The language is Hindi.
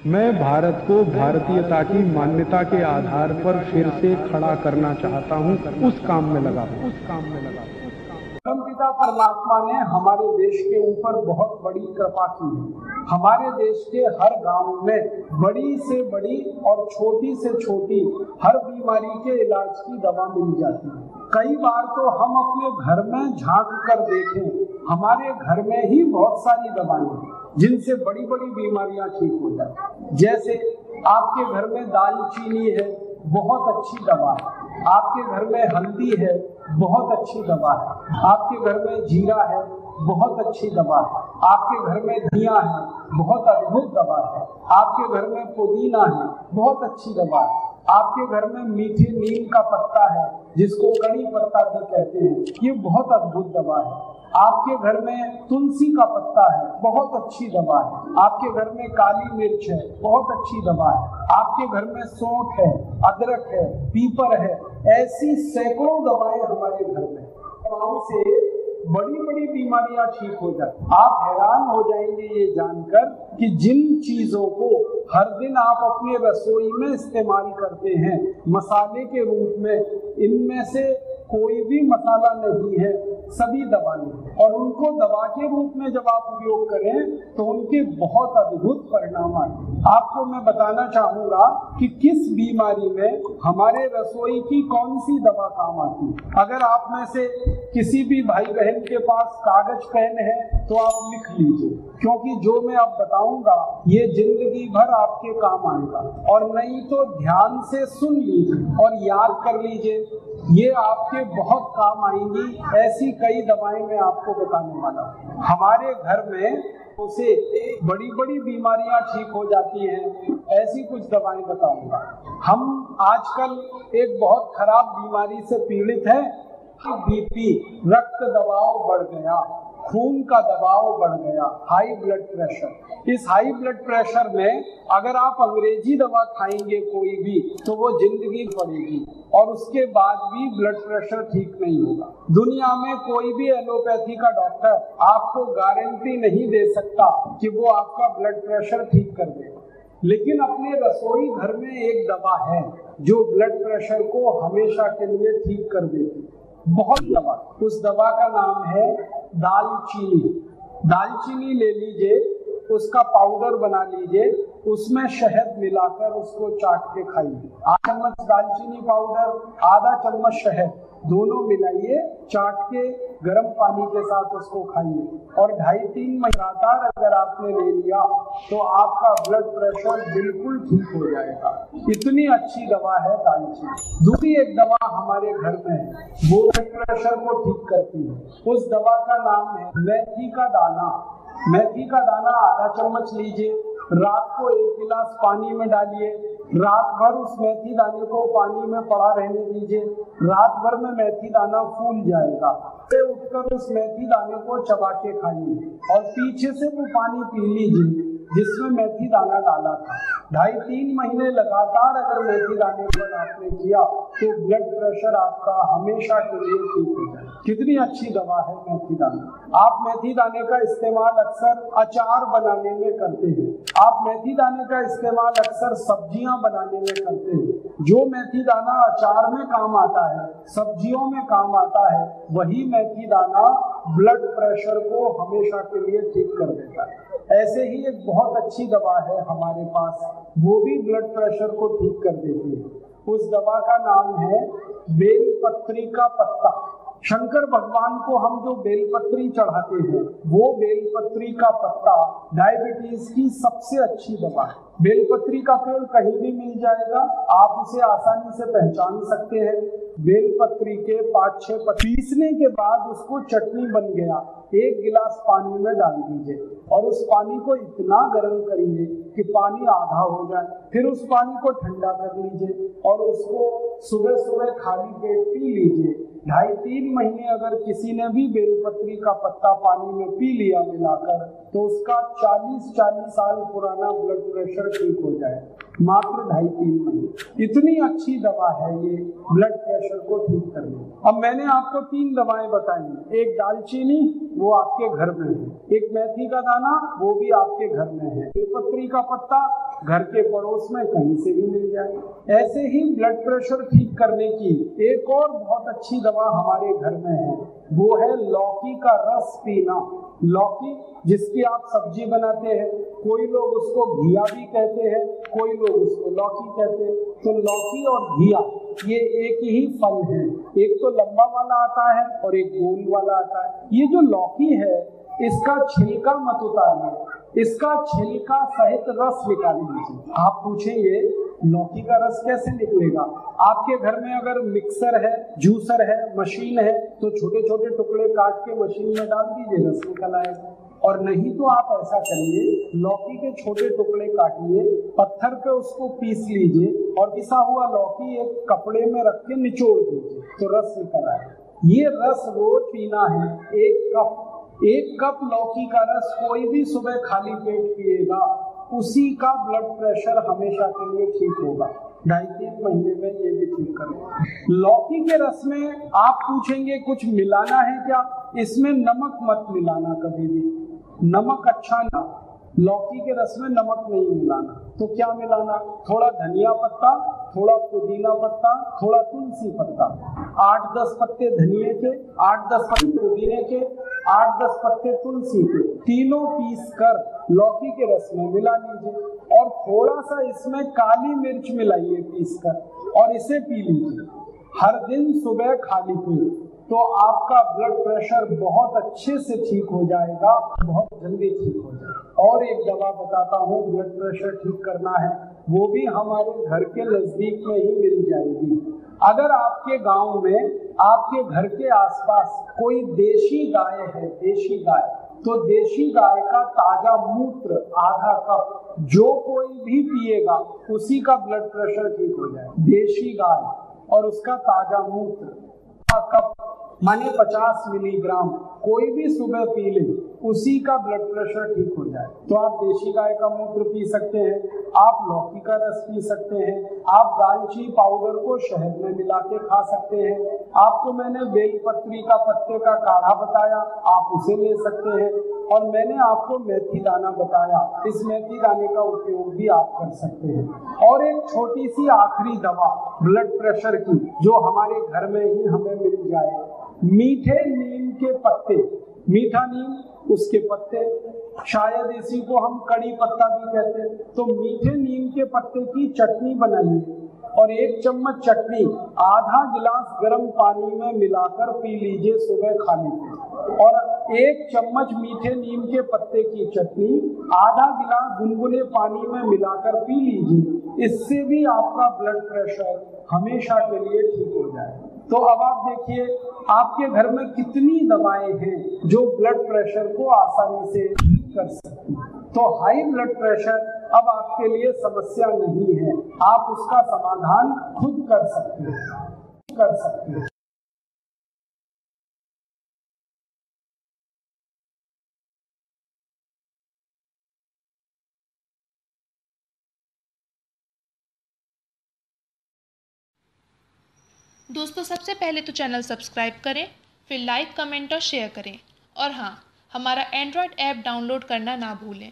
मैं भारत को भारतीयता की मान्यता के आधार पर फिर से खड़ा करना चाहता हूं, उस काम में लगा हूं। परमपिता परमात्मा ने हमारे देश के ऊपर बहुत बड़ी कृपा की है। हमारे देश के हर गांव में बड़ी से बड़ी और छोटी से छोटी हर बीमारी के इलाज की दवा मिल जाती है। कई बार तो हम अपने घर में झांक कर देखें, हमारे घर में ही बहुत सारी दवाएं हैं जिनसे बड़ी बड़ी बीमारियां ठीक हो जाती। जैसे आपके घर में दालचीनी है, बहुत अच्छी दवा है। आपके घर में हल्दी है, बहुत अच्छी दवा है। आपके घर में जीरा है, बहुत अच्छी दवा है। आपके घर में धनिया है, बहुत अद्भुत दवा है। आपके घर में पुदीना है, बहुत अच्छी दवा है। आपके घर में मीठे नीम का पत्ता है, जिसको कड़ी पत्ता भी कहते हैं, ये बहुत अद्भुत दवा है। आपके घर में तुलसी का पत्ता है, बहुत अच्छी दवा है। आपके घर में काली मिर्च है, बहुत अच्छी दवा है। आपके घर में सौंठ है, अदरक है, पीपर है, ऐसी सैकड़ों दवाएं हमारे घर में। दवाओं से बड़ी बड़ी बीमारियां ठीक हो जाती। आप हैरान हो जाएंगे ये जानकर कि जिन चीजों को हर दिन आप अपने रसोई में इस्तेमाल करते हैं मसाले के रूप में, इनमें से कोई भी मसाला नहीं है, सभी दवाएं। और उनको दवा के रूप में जब आप उपयोग करें तो उनके बहुत अद्भुत परिणाम आए। आपको मैं बताना चाहूंगा कि किस बीमारी में हमारे रसोई की कौन सी दवा काम आती है। अगर आप में से किसी भी भाई बहन के पास कागज पेन है तो आप लिख लीजिए, क्योंकि जो मैं अब बताऊंगा ये जिंदगी भर आपके काम आएगा। और नहीं तो ध्यान से सुन लीजिए और याद कर लीजिए, ये आपके बहुत काम आएंगी। ऐसी कई दवाएं मैं आपको बताने वाला हूँ। हमारे घर में उसे बड़ी बड़ी बीमारियां ठीक हो जाती हैं, ऐसी कुछ दवाएं बताऊंगा। हम आजकल एक बहुत खराब बीमारी से पीड़ित हैं कि बीपी, रक्त दबाव बढ़ गया, खून का दबाव बढ़ गया, हाई ब्लड प्रेशर। इस हाई ब्लड प्रेशर में अगर आप अंग्रेजी दवा खाएंगे कोई भी तो वो जिंदगी पड़ेगी और उसके बाद भी ब्लड प्रेशर ठीक नहीं होगा। दुनिया में कोई भी एलोपैथी का डॉक्टर आपको गारंटी नहीं दे सकता कि वो आपका ब्लड प्रेशर ठीक कर देगा। लेकिन अपने रसोई घर में एक दवा है जो ब्लड प्रेशर को हमेशा के लिए ठीक कर देती है। बहुत दवा, उस दवा का नाम है दालचीनी। दालचीनी ले लीजिए, उसका पाउडर बना लीजिए, उसमें शहद मिलाकर उसको चाट के खाइए। आधा चम्मच दालचीनी पाउडर, आधा चम्मच शहद, दोनों मिलाइए, चाट के गर्म पानी के साथ उसको खाइए। और 2.5-3 महीने लगातार अगर आपने ले लिया तो आपका ब्लड प्रेशर बिल्कुल ठीक हो जाएगा। इतनी अच्छी दवा है दालचीनी। दूसरी एक दवा हमारे घर में है, वो ब्लड प्रेशर को ठीक करती है। उस दवा का नाम है मेथी का दाना। मेथी का दाना आधा चम्मच लीजिए, रात को 1 गिलास पानी में डालिए, रात भर उस मेथी दाने को पानी में पड़ा रहने दीजिए। रात भर में मेथी दाना फूल जाएगा, फिर उठकर उस मेथी दाने को चबा के खाइए और पीछे से वो पानी पी लीजिए जिसमें मेथी दाना डाला था। 2.5-3 महीने लगातार अगर मेथी दाने पर आपने किया तो ब्लड प्रेशर आपका हमेशा के लिए ठीक हो जाए। कितनी अच्छी दवा है मेथी दाना। आप मेथी दाने का इस्तेमाल अक्सर अचार बनाने में करते हैं, आप मेथी दाने का इस्तेमाल अक्सर सब्जियां बनाने में करते हैं। जो मेथी दाना अचार में काम आता है, सब्जियों में काम आता है, वही मेथी दाना ब्लड प्रेशर को हमेशा के लिए ठीक कर देता है। ऐसे ही एक बहुत अच्छी दवा है हमारे पास, वो भी ब्लड प्रेशर को ठीक कर देती है। उस दवा का नाम है बेलपत्री का पत्ता। शंकर भगवान को हम जो बेलपत्री चढ़ाते हैं, वो बेलपत्री का पत्ता डायबिटीज की सबसे अच्छी दवा है। बेलपत्री का पेड़ कहीं भी मिल जाएगा, आप उसे आसानी से पहचान सकते हैं। बेलपत्री के 5-6 पीसने के बाद उसको चटनी बन गया, 1 गिलास पानी में डाल दीजिए और उस पानी को इतना गर्म करिए कि पानी आधा हो जाए। फिर उस पानी को ठंडा कर लीजिए और उसको सुबह सुबह खाली पेट पी लीजिए। 2.5-3 महीने अगर किसी ने भी बेलपत्री का पत्ता पानी में पी लिया मिलाकर तो उसका 40 साल पुराना ब्लड प्रेशर ठीक हो जाए, मात्र 2.5-3 महीने। इतनी अच्छी दवा है ये ब्लड प्रेशर को ठीक करने। अब मैंने आपको 3 दवाएं बताई, एक दालचीनी वो आपके घर में है, एक मेथी का दाना वो भी आपके घर में है, बेलपत्री का पत्ता घर के पड़ोस में कहीं से भी मिल जाए। ऐसे ही ब्लड प्रेशर ठीक करने की एक और बहुत अच्छी दवा हमारे घर में है, वो है लौकी का रस पीना। लौकी जिसकी आप सब्जी बनाते हैं, कोई लोग उसको घिया भी कहते हैं, कोई लोग उसको लौकी कहते हैं। तो लौकी और घिया ये एक ही फल है, एक तो लंबा वाला आता है और एक गोल वाला आता है। ये जो लौकी है इसका छिलका मत उतारिए, इसका छिलका सहित रस निकाल लीजिए। आप पूछेंगे लौकी का रस कैसे निकलेगा? आपके घर में अगर मिक्सर है, जूसर है, मशीन है तो छोटे छोटे टुकड़े काट के मशीन में डाल दीजिए, रस निकल आएगा। और नहीं तो आप ऐसा करिए, लौकी के छोटे टुकड़े काटिए, पत्थर पे उसको पीस लीजिए और पिसा हुआ लौकी एक कपड़े में रख के निचोड़ दीजिए तो रस निकल आएगा। ये रस रोज पीना है, एक कप लौकी का रस कोई भी सुबह खाली पेट पिएगा, उसी का ब्लड प्रेशर हमेशा के लिए ठीक होगा। 2.5-3 महीने में ये भी ठीक करेगा। लौकी के रस में आप पूछेंगे कुछ मिलाना है क्या? इसमें नमक मत मिलाना कभी भी, नमक अच्छा ना, लौकी के रस में नमक नहीं मिलाना। तो क्या मिलाना? थोड़ा धनिया पत्ता, थोड़ा पुदीना पत्ता, थोड़ा तुलसी पत्ता, 8-10 पत्ते धनिये के, 8-10 पत्ते पुदीने के, 8-10 पत्ते तुलसी के, तीनों पीस कर लौकी के रस में मिला लीजिए और थोड़ा सा इसमें काली मिर्च मिलाइए पीस कर और इसे पी लीजिए हर दिन सुबह खाली पेट। तो आपका ब्लड प्रेशर बहुत अच्छे से ठीक हो जाएगा, बहुत जल्दी ठीक हो जाएगा। और एक दवा बताता हूँ ब्लड प्रेशर ठीक करना है, वो भी हमारे घर के नजदीक में ही मिल जाएगी। अगर आपके गांव में, आपके घर के आसपास कोई देशी गाय है, देशी गाय, तो देशी गाय का ताजा मूत्र आधा कप जो कोई भी पिएगा उसी का ब्लड प्रेशर ठीक हो जाएगा। देशी गाय और उसका ताजा मूत्र कप माने 50 मिलीग्राम कोई भी सुबह पी ले, उसी का ब्लड प्रेशर ठीक हो जाए। तो आप देशी गाय का मूत्र पी सकते हैं, आप लौकी का रस पी सकते हैं, आप दालचीनी पाउडर को शहद में मिला के खा सकते हैं। आपको मैंने बेलपत्री का पत्ते का काढ़ा बताया, आप उसे ले सकते हैं। और मैंने आपको मेथी दाना बताया, इस मेथी दाने का उपयोग भी आप कर सकते हैं। और एक छोटी सी आखिरी दवा ब्लड प्रेशर की जो हमारे घर में ही हमें मिल जाए, मीठे नीम के पत्ते, मीठा नीम उसके पत्ते, शायद इसी को हम कड़ी पत्ता भी कहते हैं। तो मीठे नीम के पत्ते की चटनी बनाइए और 1 चम्मच चटनी आधा गिलास गर्म पानी में मिलाकर पी लीजिए सुबह खाली पेट। और 1 चम्मच मीठे नीम के पत्ते की चटनी आधा गिलास गुनगुने पानी में मिलाकर पी लीजिए, इससे भी आपका ब्लड प्रेशर हमेशा के लिए ठीक हो जाए। तो अब आप देखिए आपके घर में कितनी दवाएं हैं जो ब्लड प्रेशर को आसानी से ठीक कर सकती हैं। तो हाई ब्लड प्रेशर अब आपके लिए समस्या नहीं है, आप उसका समाधान खुद कर सकते हैं। दोस्तों सबसे पहले तो चैनल सब्सक्राइब करें, फिर लाइक, कमेंट और शेयर करें। और हाँ, हमारा एंड्रॉयड ऐप डाउनलोड करना ना भूलें।